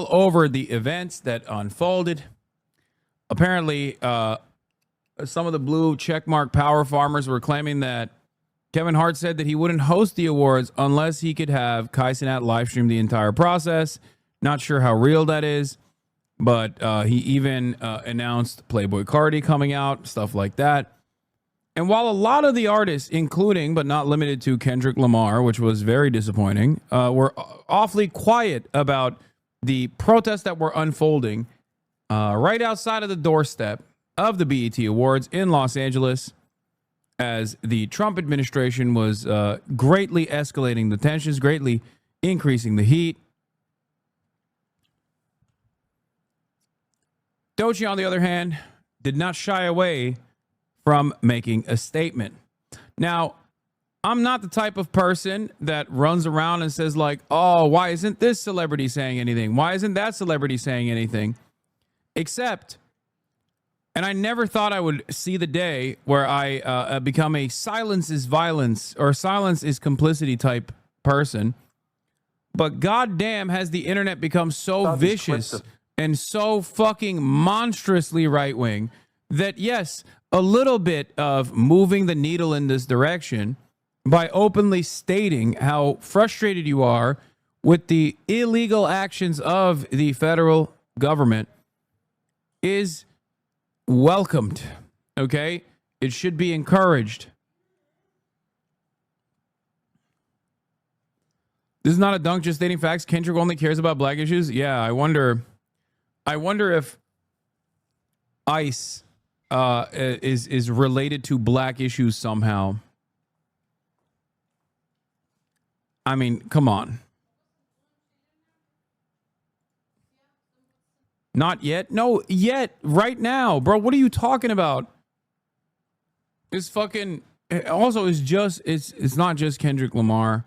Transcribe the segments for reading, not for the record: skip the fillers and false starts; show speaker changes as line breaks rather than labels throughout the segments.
all over the events that unfolded. Apparently, some of the blue checkmark power farmers were claiming that Kevin Hart said that he wouldn't host the awards unless he could have Kai Cenat live stream the entire process. Not sure how real that is, but he even announced Playboi Carti coming out, stuff like that. And while a lot of the artists, including but not limited to Kendrick Lamar, which was very disappointing, were awfully quiet about the protests that were unfolding right outside of the doorstep of the BET Awards in Los Angeles, as the Trump administration was greatly escalating the tensions, greatly increasing the heat. Doechii, on the other hand, did not shy away from making a statement. Now, I'm not the type of person that runs around and says like, oh, why isn't this celebrity saying anything? Why isn't that celebrity saying anything? Except, and I never thought I would see the day where I become a silence is violence or silence is complicity type person. But goddamn, has the internet become so vicious and so fucking monstrously right-wing that, yes, a little bit of moving the needle in this direction by openly stating how frustrated you are with the illegal actions of the federal government is welcomed, okay? It should be encouraged. This is not a dunk, just stating facts. Kendrick only cares about black issues. Yeah, I wonder if ICE is related to black issues somehow. I mean, come on. Not yet? No, yet. Right now. Bro, what are you talking about? This fucking... Also, it's not just Kendrick Lamar.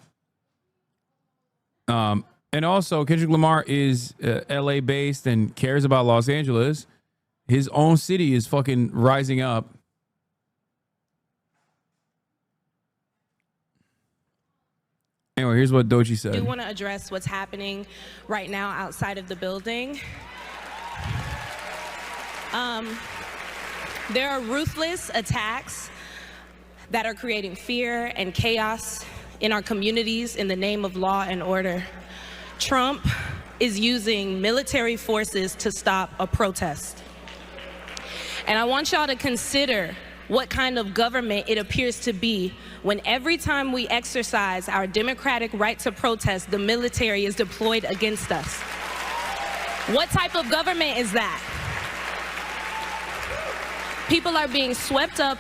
And also, Kendrick Lamar is LA based and cares about Los Angeles. His own city is fucking rising up. Anyway, here's what Doechii said.
I do want to address what's happening right now outside of the building. There are ruthless attacks that are creating fear and chaos in our communities in the name of law and order. Trump is using military forces to stop a protest. And I want y'all to consider what kind of government it appears to be when every time we exercise our democratic right to protest, the military is deployed against us. What type of government is that? People are being swept up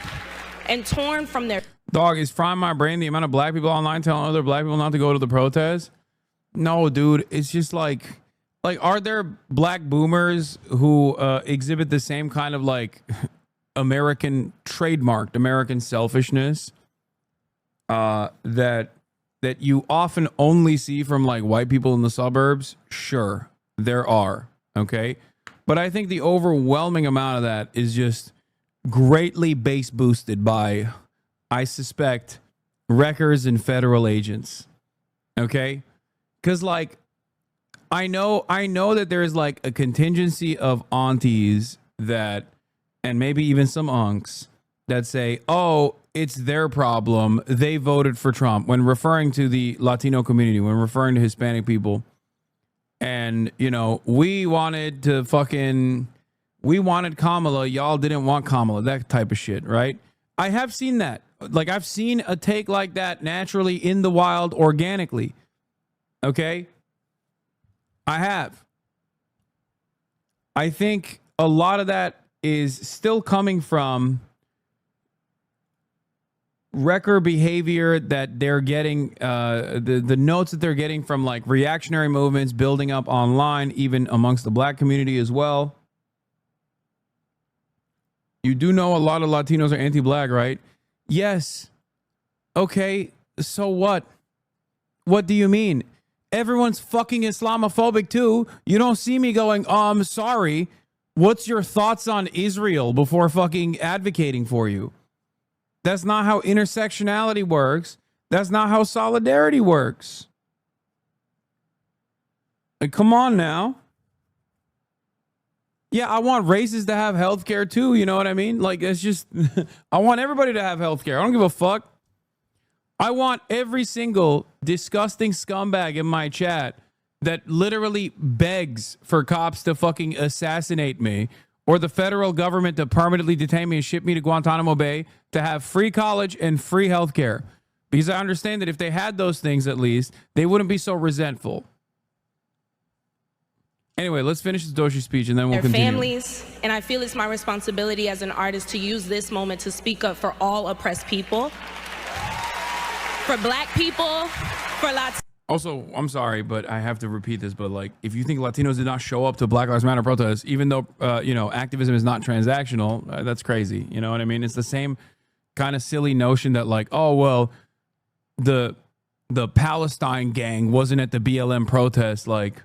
and torn from their...
Dog, is frying my brain the amount of black people online telling other black people not to go to the protest? No, dude, it's just like are there black boomers who exhibit the same kind of like American trademarked American selfishness that you often only see from like white people in the suburbs? Sure, there are, okay? But I think the overwhelming amount of that is just greatly base boosted by, I suspect, wreckers and federal agents, okay? Because like I know that there's like a contingency of aunties that, and maybe even some unks that say, oh, it's their problem, they voted for Trump, when referring to the Latino community, when referring to Hispanic people. And, you know, we wanted Kamala, y'all didn't want Kamala, that type of shit, right? I have seen that. Like, I've seen a take like that naturally in the wild, organically. Okay? I have. I think a lot of that is still coming from wrecker behavior that they're getting, the notes that they're getting from like reactionary movements building up online, even amongst the black community as well. You do know a lot of Latinos are anti-black, right? Yes. Okay, so what? What do you mean? Everyone's fucking Islamophobic too. You don't see me going, oh, I'm sorry. What's your thoughts on Israel before fucking advocating for you? That's not how intersectionality works. That's not how solidarity works. Like, come on now. Yeah, I want races to have healthcare too. You know what I mean? Like, it's just, I want everybody to have healthcare. I don't give a fuck. I want every single disgusting scumbag in my chat that literally begs for cops to fucking assassinate me or the federal government to permanently detain me and ship me to Guantanamo Bay to have free college and free healthcare. Because I understand that if they had those things, at least, they wouldn't be so resentful. Anyway, let's finish the Doechii speech and then we'll continue.
Their families, and I feel it's my responsibility as an artist to use this moment to speak up for all oppressed people, for Black people, for Latinos.
Also, I'm sorry, but I have to repeat this, but like, if you think Latinos did not show up to Black Lives Matter protests, even though, activism is not transactional, that's crazy. You know what I mean? It's the same kind of silly notion that like, oh, well, the Palestine gang wasn't at the BLM protest. Like,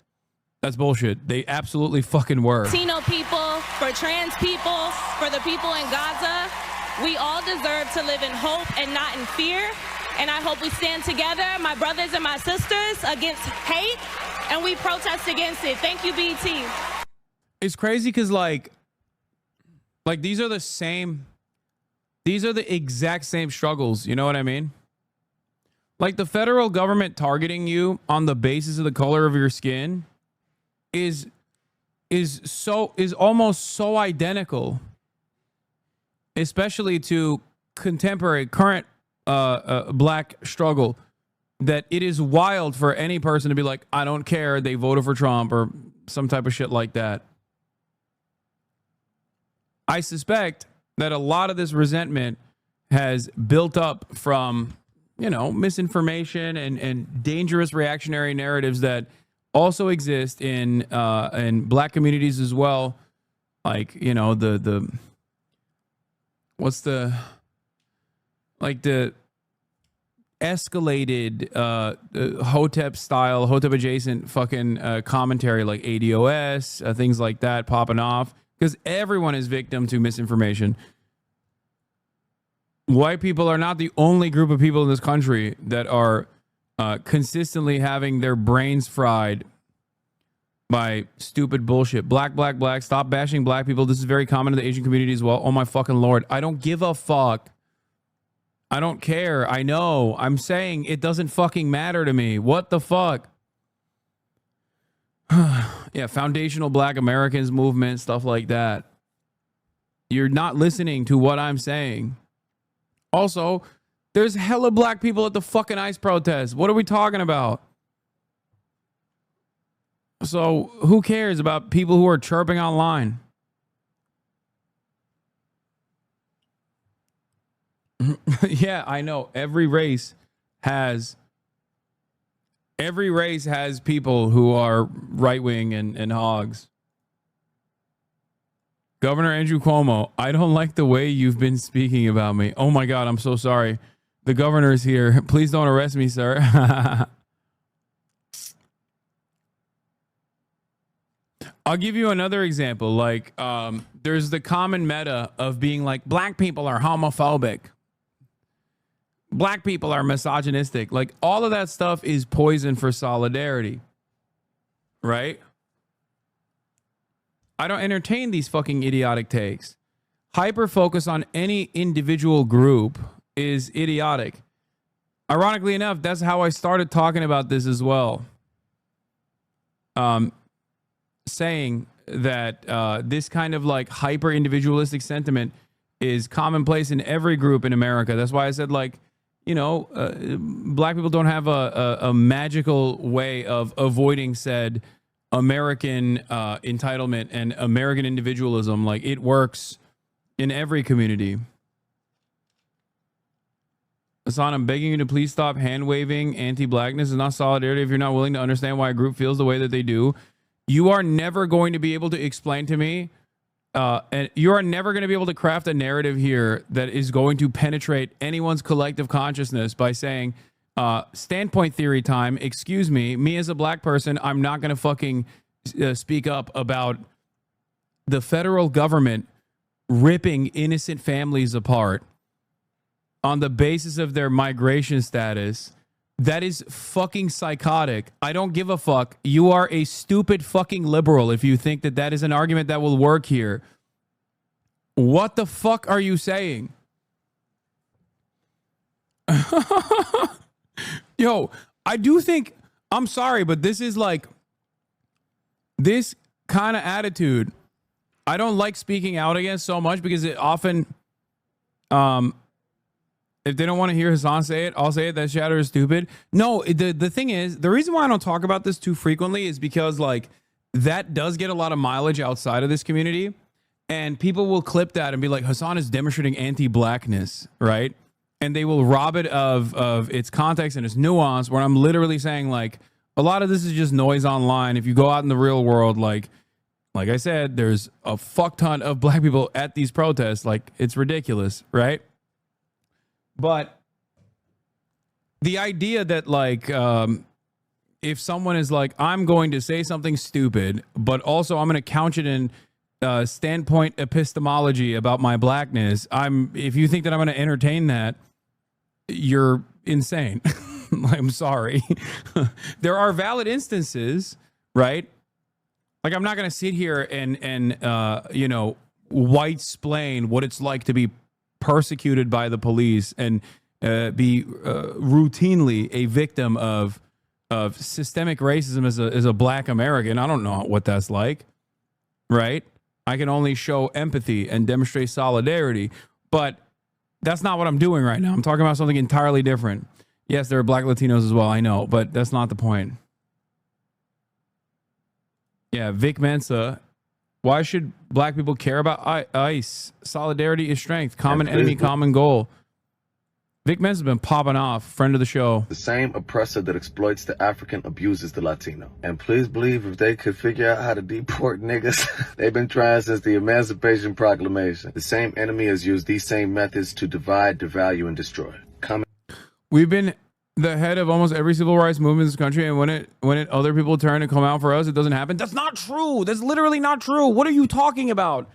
that's bullshit. They absolutely fucking were.
Latino people, for trans people, for the people in Gaza, we all deserve to live in hope and not in fear. And I hope we stand together, my brothers and my sisters, against hate, and we protest against it. Thank you, BT.
It's crazy because like these are the exact same struggles. You know what I mean? Like the federal government targeting you on the basis of the color of your skin is almost so identical, especially to contemporary current Black struggle, that it is wild for any person to be like, I don't care, they voted for Trump or some type of shit like that. I suspect that a lot of this resentment has built up from, misinformation and dangerous reactionary narratives that also exist in Black communities as well. Like, the escalated Hotep adjacent fucking commentary like ADOS, things like that popping off because everyone is victim to misinformation. White people are not the only group of people in this country that are consistently having their brains fried by stupid bullshit. Black. Stop bashing Black people. This is very common in the Asian community as well. Oh my fucking Lord. I don't give a fuck. I don't care. I know. I'm saying it doesn't fucking matter to me. What the fuck? Yeah, foundational Black Americans movement, stuff like that. You're not listening to what I'm saying. Also, there's hella Black people at the fucking ICE protest. What are we talking about? So who cares about people who are chirping online? Yeah, I know. Every race has people who are right-wing and hogs. Governor Andrew Cuomo, I don't like the way you've been speaking about me. Oh my God, I'm so sorry. The governor's here. Please don't arrest me, sir. I'll give you another example. Like, there's the common meta of being like, Black people are homophobic. Black people are misogynistic. Like, all of that stuff is poison for solidarity. Right? I don't entertain these fucking idiotic takes. Hyper focus on any individual group is idiotic. Ironically enough, that's how I started talking about this as well. Saying that this kind of like hyper individualistic sentiment is commonplace in every group in America. That's why I said, like, Black people don't have a magical way of avoiding said American entitlement and American individualism. Like, it works in every community. Hassan, I'm begging you to please stop hand waving anti-Blackness. It's not solidarity if you're not willing to understand why a group feels the way that they do. You are never going to be able to explain to me, and you are never going to be able to craft a narrative here that is going to penetrate anyone's collective consciousness by saying, standpoint theory time, excuse me as a Black person, I'm not going to fucking speak up about the federal government ripping innocent families apart on the basis of their migration status That is fucking psychotic. I don't give a fuck. You are a stupid fucking liberal if you think that that is an argument that will work here. What the fuck are you saying? Yo, I do think, I'm sorry, but this is like, this kind of attitude, I don't like speaking out against so much because it often, if they don't want to hear Hasan say it, I'll say it. That shatter is stupid. No, the thing is, the reason why I don't talk about this too frequently is because like that does get a lot of mileage outside of this community, and people will clip that and be like, Hasan is demonstrating anti-blackness, right? And they will rob it of its context and its nuance. Where I'm literally saying like a lot of this is just noise online. If you go out in the real world, like I said, there's a fuck ton of black people at these protests. Like it's ridiculous, right? But the idea that like if someone is like, I'm going to say something stupid, but also I'm going to couch it in standpoint epistemology about my blackness, if you think that I'm going to entertain that, you're insane. I'm sorry. There are valid instances, right? Like I'm not going to sit here and you know, white splain what it's like to be persecuted by the police and be routinely a victim of systemic racism as a black American. I don't know what that's like, right? I can only show empathy and demonstrate solidarity, but that's not what I'm doing right now. I'm talking about something entirely different. Yes, there are black Latinos as well, I know, but that's not the point. Yeah, Vic Mensa. Why should black people care about ICE? Solidarity is strength. Common enemy, common goal. Vic Mensa's been popping off. Friend of the show.
The same oppressor that exploits the African abuses the Latino. And please believe if they could figure out how to deport niggas, they've been trying since the Emancipation Proclamation. The same enemy has used these same methods to divide, devalue, and destroy.
We've been the head of almost every civil rights movement in this country, and when it other people turn to come out for us, it doesn't happen. That's not true. That's literally not true. What are you talking about?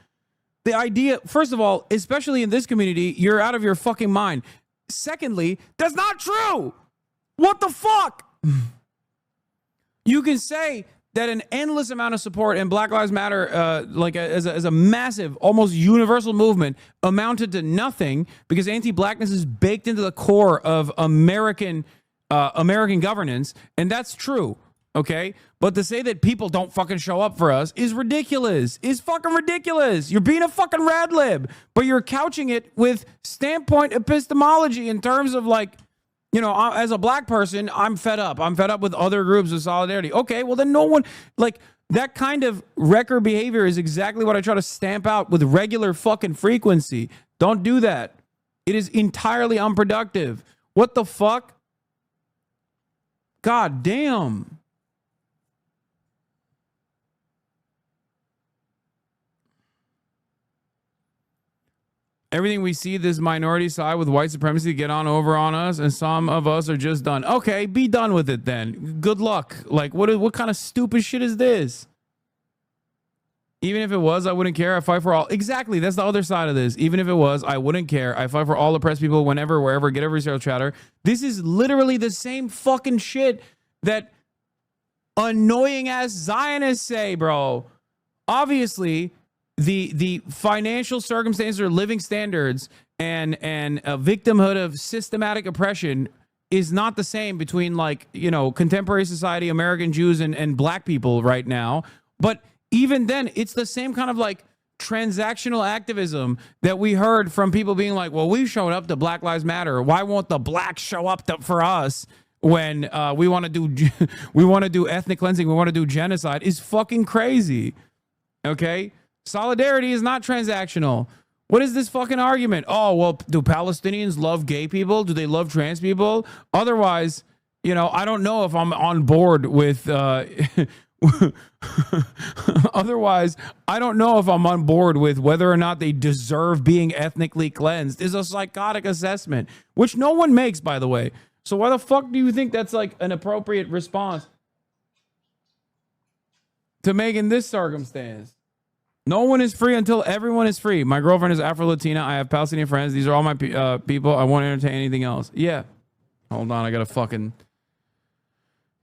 The idea, first of all, especially in this community, you're out of your fucking mind. Secondly, that's not true. What the fuck? You can say that an endless amount of support in Black Lives Matter, as a massive, almost universal movement, amounted to nothing because anti-blackness is baked into the core of American governance, and that's true. Okay, but to say that people don't fucking show up for us is ridiculous. Is fucking ridiculous. You're being a fucking rad lib, but you're couching it with standpoint epistemology in terms of like, you know, as a black person, I'm fed up. I'm fed up with other groups of solidarity. Okay, well then no one, like, that kind of wrecker behavior is exactly what I try to stamp out with regular fucking frequency. Don't do that. It is entirely unproductive. What the fuck? God damn. Everything we see this minority side with white supremacy get on over on us, and some of us are just done. Okay, be done with it then. Good luck. Like, what kind of stupid shit is this? Even if it was, I wouldn't care. I fight for all. Exactly. That's the other side of this. Even if it was, I wouldn't care. I fight for all oppressed people whenever, wherever, get every serial chatter. This is literally the same fucking shit that annoying ass Zionists say, bro. Obviously, the financial circumstances or living standards and a victimhood of systematic oppression is not the same between, like, you know, contemporary society, American Jews and black people right now. But even then, it's the same kind of like transactional activism that we heard from people being like, well, we showed up to Black Lives Matter. Why won't the blacks show up for us when we want to do ethnic cleansing? We want to do genocide is fucking crazy. Okay. Solidarity is not transactional. What is this fucking argument? Oh, well, do Palestinians love gay people? Do they love trans people? Otherwise, you know, I don't know if I'm on board with otherwise, I don't know if I'm on board with whether or not they deserve being ethnically cleansed. Is a psychotic assessment, which no one makes, by the way. So why the fuck do you think that's like an appropriate response to make in this circumstance? No one is free until everyone is free. My girlfriend is Afro-Latina. I have Palestinian friends. These are all my people. I won't entertain anything else. Yeah. Hold on. I got to fucking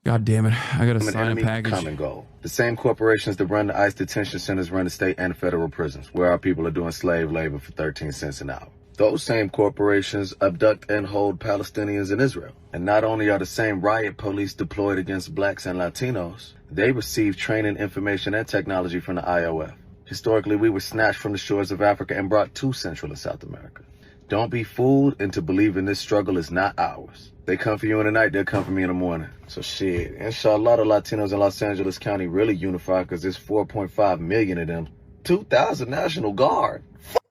God damn it. I got to
An
sign a
enemy,
package.
common goal. The same corporations that run the ICE detention centers run the state and federal prisons, where our people are doing slave labor for 13 cents an hour. Those same corporations abduct and hold Palestinians in Israel. And not only are the same riot police deployed against blacks and Latinos, they receive training, information, and technology from the IOF. Historically, we were snatched from the shores of Africa and brought to Central and South America. Don't be fooled into believing this struggle is not ours. They come for you in the night, they'll come for me in the morning. So shit, inshallah, the Latinos in Los Angeles County really unify because there's 4.5 million of them. 2,000 National Guard. Fuck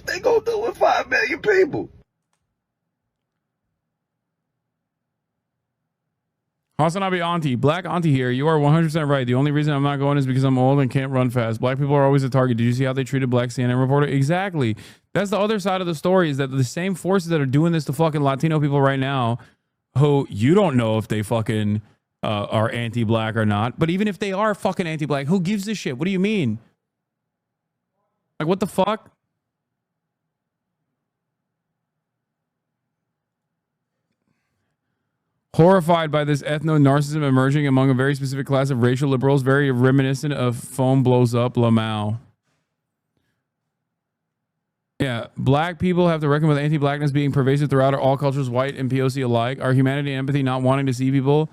they gonna do with 5 million people?
Hasanabe Auntie, Black Auntie here. You are 100% right. The only reason I'm not going is because I'm old and can't run fast. Black people are always a target. Did you see how they treated Black CNN reporter? Exactly. That's the other side of the story, is that the same forces that are doing this to fucking Latino people right now, who you don't know if they fucking are anti-Black or not. But even if they are fucking anti-Black, who gives a shit? What do you mean? Like, what the fuck? Horrified by this ethno-narcissism emerging among a very specific class of racial liberals, very reminiscent of Foam Blows Up Lamau. Yeah, Black people have to reckon with anti-Blackness being pervasive throughout all cultures, white and POC alike. Our humanity and empathy not wanting to see people,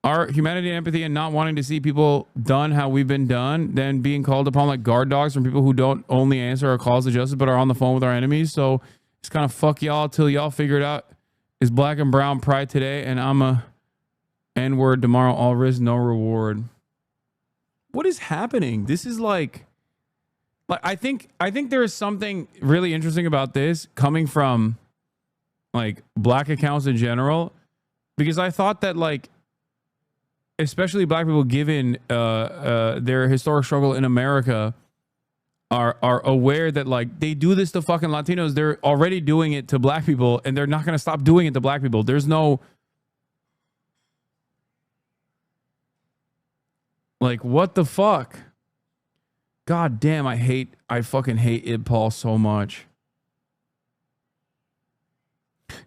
our humanity and empathy and not wanting to see people done how we've been done, then being called upon like guard dogs from people who don't only answer our calls to justice but are on the phone with our enemies. So it's kind of fuck y'all till y'all figure it out. Is Black and brown pride today, and I'm a N-word tomorrow. All risk, no reward. What is happening? This is like I think there is something really interesting about this coming from like Black accounts in general, because I thought that like, especially Black people, given their historic struggle in America, are aware that like they do this to fucking Latinos. They're already doing it to Black people, and they're not going to stop doing it to Black people. There's no like, what the fuck? God damn, I fucking hate Id Paul so much.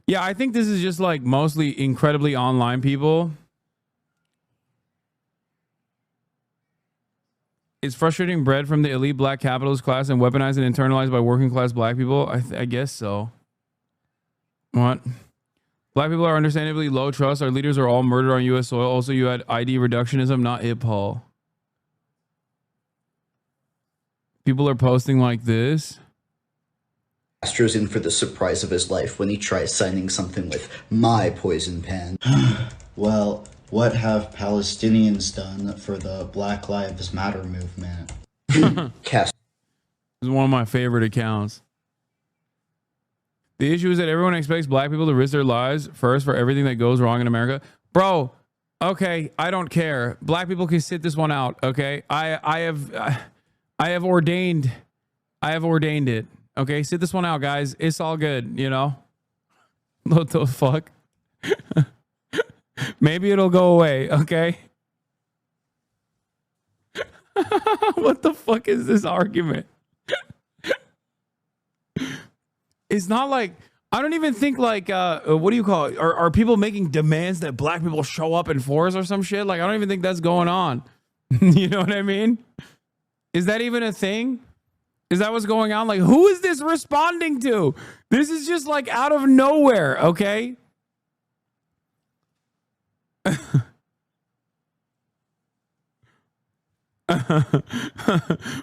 Yeah, I think this is just like mostly incredibly online people. It's frustrating bred from the elite Black capitalist class and weaponized and internalized by working class Black people. I guess so. What? Black people are understandably low trust. Our leaders are all murdered on U.S. soil. Also, you had ID reductionism, not hip hop. People are posting like this.
Castro's in for the surprise of his life when he tries signing something with my poison pen. Well, what have Palestinians done for the Black Lives Matter movement?
This is one of my favorite accounts. The issue is that everyone expects Black people to risk their lives first for everything that goes wrong in America. Bro, okay, I don't care. Black people can sit this one out, okay? I have ordained it. Okay, sit this one out, guys. It's all good, you know? What the fuck? Maybe it'll go away, okay? What the fuck is this argument? It's not like, I don't even think like, what do you call it? Are people making demands that Black people show up in force or some shit? Like, I don't even think that's going on. You know what I mean? Is that even a thing? Is that what's going on? Like, who is this responding to? This is just like out of nowhere, okay?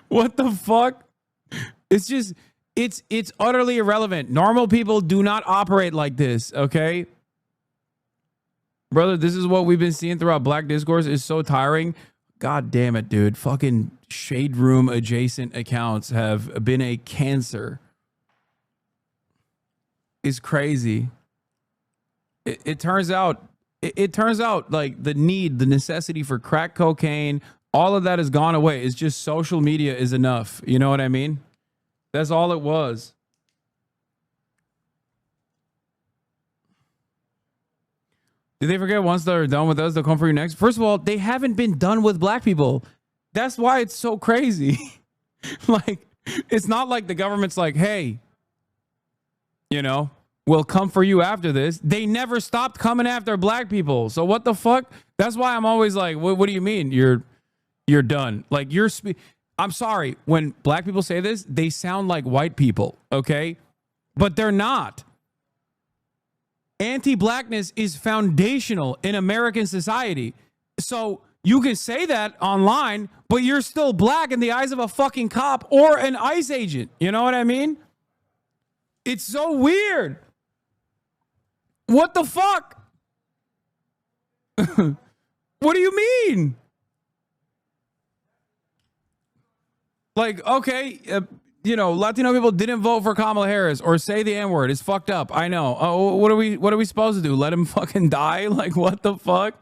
What the fuck? It's just, it's utterly irrelevant. Normal people do not operate like this, okay? Brother, this is what we've been seeing throughout Black Discourse. It's so tiring. God damn it, dude. Fucking shade room adjacent accounts have been a cancer. It's crazy. It turns out like the necessity for crack cocaine, all of that has gone away. It's just social media is enough. You know what I mean? That's all it was. Did they forget once they're done with us, they'll come for you next? First of all, they haven't been done with Black people. That's why it's so crazy. Like, it's not like the government's like, hey, you know, will come for you after this. They never stopped coming after black people. So what the fuck? That's why I'm always like, what do you mean you're done? Like I'm sorry. When black people say this, they sound like white people, okay? But they're not. Anti-blackness is foundational in American society. So you can say that online, but you're still black in the eyes of a fucking cop or an ICE agent. You know what I mean? It's so weird. What the fuck? What do you mean? Like, okay, you know, Latino people didn't vote for Kamala Harris or say the N-word. It's fucked up. I know. Oh, what are we supposed to do? Let him fucking die? Like, what the fuck?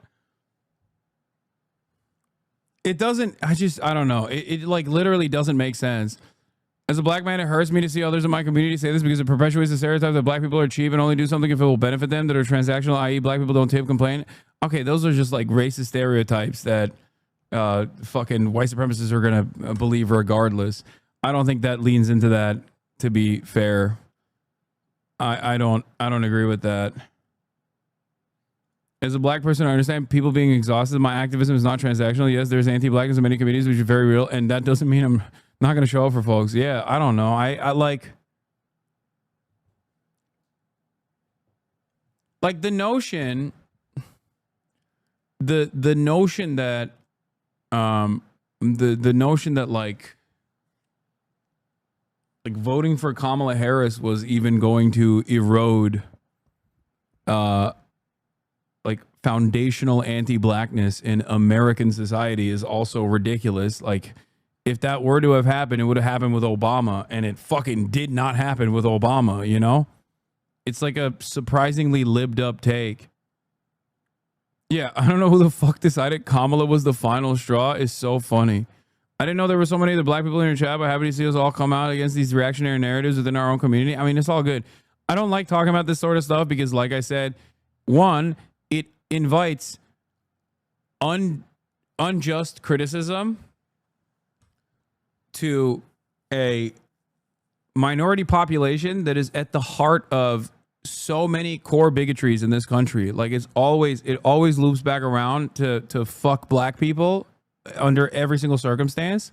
It doesn't, I don't know. It like literally doesn't make sense. As a black man, it hurts me to see others in my community say this because it perpetuates the stereotype that black people are cheap and only do something if it will benefit them, that are transactional, i.e. black people don't tip, complain. Okay, those are just like racist stereotypes that fucking white supremacists are going to believe regardless. I don't think that leans into that, to be fair. I don't agree with that. As a black person, I understand people being exhausted. My activism is not transactional. Yes, there's anti-blackness in many communities, which is very real, and that doesn't mean I'm not going to show up for folks. Yeah, I don't know. I like the notion, the notion that the notion that like voting for Kamala Harris was even going to erode like foundational anti-blackness in American society is also ridiculous. Like, if that were to have happened, it would have happened with Obama, and it fucking did not happen with Obama, you know? It's like a surprisingly libbed up take. Yeah, I don't know who the fuck decided Kamala was the final straw. Is so funny. I didn't know there were so many of the black people in your chat, but happy to see us all come out against these reactionary narratives within our own community. I mean, it's all good. I don't like talking about this sort of stuff because, like I said, one, it invites unjust criticism to a minority population that is at the heart of so many core bigotries in this country. Like, it always loops back around to fuck black people under every single circumstance,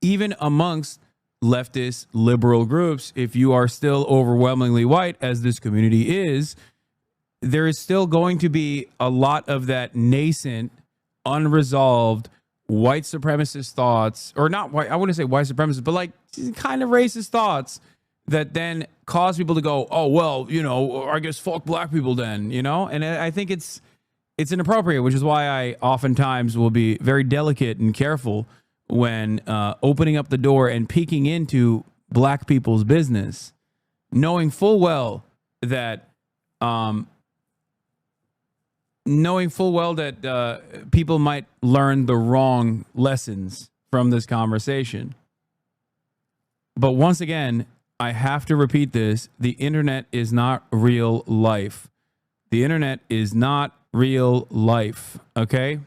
even amongst leftist liberal groups. If you are still overwhelmingly white, as this community is, there is still going to be a lot of that nascent, unresolved white supremacist thoughts, or not white, I wouldn't say white supremacist, but like kind of racist thoughts that then cause people to go, oh, well, you know, I guess fuck black people then, you know? And I think it's inappropriate, which is why I oftentimes will be very delicate and careful when opening up the door and peeking into black people's business, knowing full well that people might learn the wrong lessons from this conversation. But once again, I have to repeat this. The internet is not real life. The internet is not real life, okay?